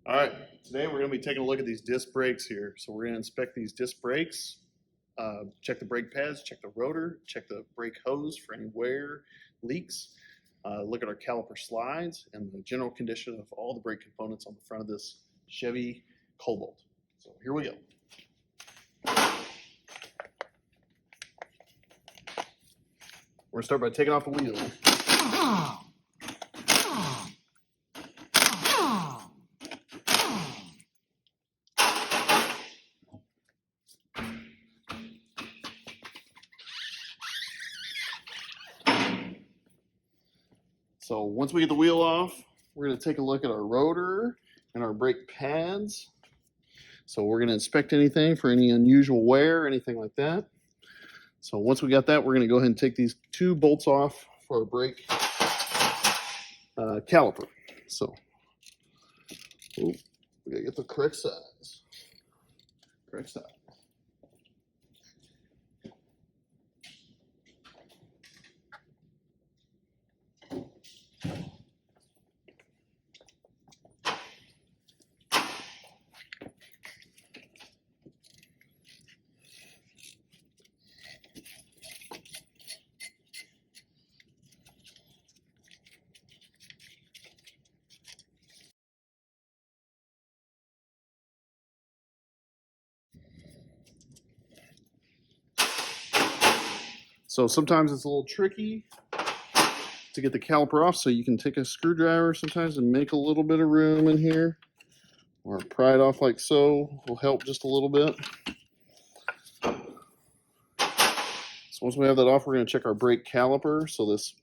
All right, today we're going to be taking a look at these disc brakes here. So we're going to inspect these disc brakes, check the brake pads, check the rotor, check the brake hose for any wear, leaks, look at our caliper slides, and the general condition of all the brake components on the front of this Chevy Cobalt. So here we go. We're going to start by taking off the wheel. So once we get the wheel off, we're going to take a look at our rotor and our brake pads. So we're going to inspect anything for any unusual wear, anything like that. So once we got that, we're going to go ahead and take these two bolts off for our brake caliper. So we got to get the correct size. Correct size. So sometimes it's a little tricky to get the caliper off, so you can take a screwdriver sometimes and make a little bit of room in here, or pry it off like so will help just a little bit. So once we have that off, we're going to check our brake caliper. So this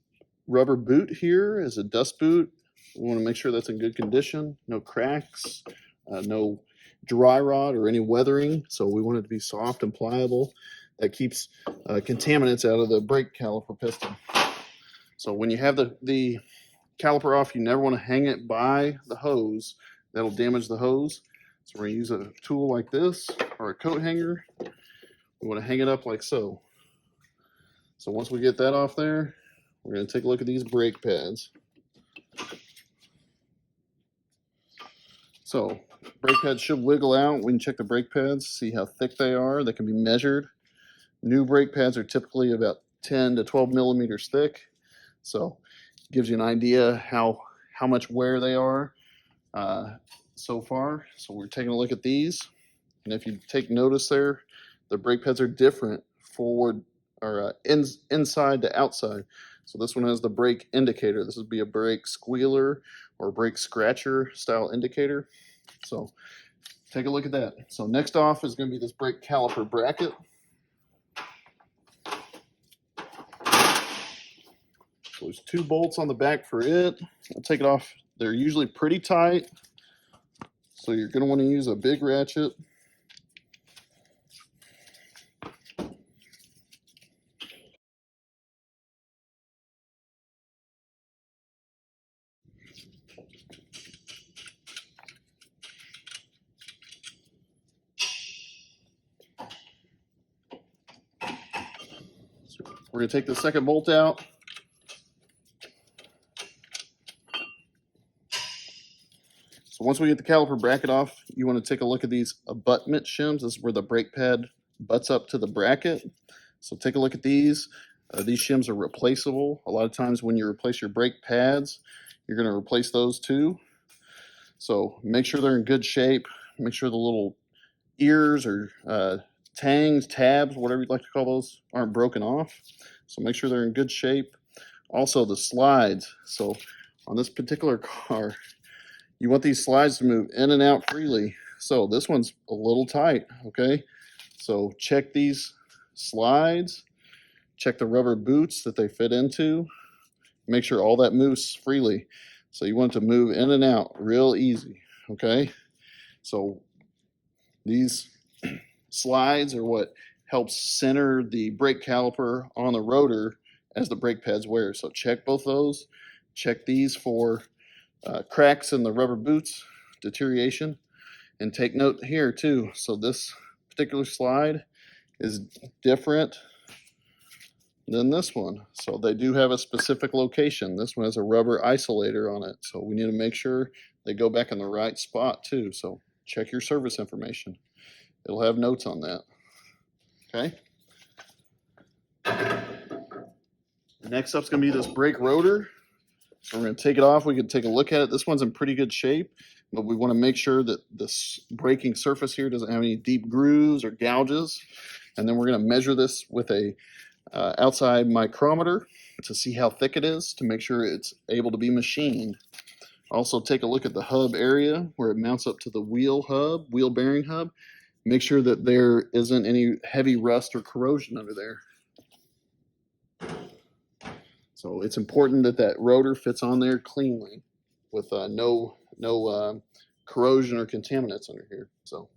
rubber boot here is a dust boot. We want to make sure that's in good condition, no cracks, no dry rot or any weathering. So we want it to be soft and pliable. That keeps contaminants out of the brake caliper piston. So when you have the caliper off, you never want to hang it by the hose. That'll damage the hose. So we're going to use a tool like this or a coat hanger. We want to hang it up like so. So once we get that off there, we're going to take a look at these brake pads. So brake pads should wiggle out. We can check the brake pads, see how thick they are. They can be measured. New brake pads are typically about 10 to 12 millimeters thick. So it gives you an idea how much wear they are so far. So we're taking a look at these. And if you take notice there, the brake pads are different forward or inside to outside. So this one has the brake indicator. This would be a brake squealer or brake scratcher style indicator. So take a look at that. So next off is going to be this brake caliper bracket. So there's two bolts on the back for it. I'll take it off. They're usually pretty tight, so you're going to want to use a big ratchet. So we're going to take the second bolt out. So once we get the caliper bracket off, you want to take a look at these abutment shims. This is where the brake pad butts up to the bracket. So take a look at these. These shims are replaceable. A lot of times when you replace your brake pads, you're going to replace those too. So make sure they're in good shape. Make sure the little ears or tangs, tabs, whatever you'd like to call those, aren't broken off. So make sure they're in good shape. Also the slides. So on this particular car, you want these slides to move in and out freely. So this one's a little tight, okay? So check these slides, check the rubber boots that they fit into, make sure all that moves freely. So you want it to move in and out real easy, okay? So these slides are what helps center the brake caliper on the rotor as the brake pads wear. So check both those. Check these for cracks in the rubber boots, deterioration, and take note here too. So this particular slide is different than this one. So they do have a specific location. This one has a rubber isolator on it. So we need to make sure they go back in the right spot too. So check your service information. It'll have notes on that. Okay. Next up's going to be this brake rotor. So we're going to take it off. We can take a look at it. This one's in pretty good shape, but we want to make sure that this braking surface here doesn't have any deep grooves or gouges. And then we're going to measure this with a outside micrometer to see how thick it is, to make sure it's able to be machined. Also take a look at the hub area where it mounts up to the wheel bearing hub. Make sure that there isn't any heavy rust or corrosion under there. So it's important that that rotor fits on there cleanly with no corrosion or contaminants under here. So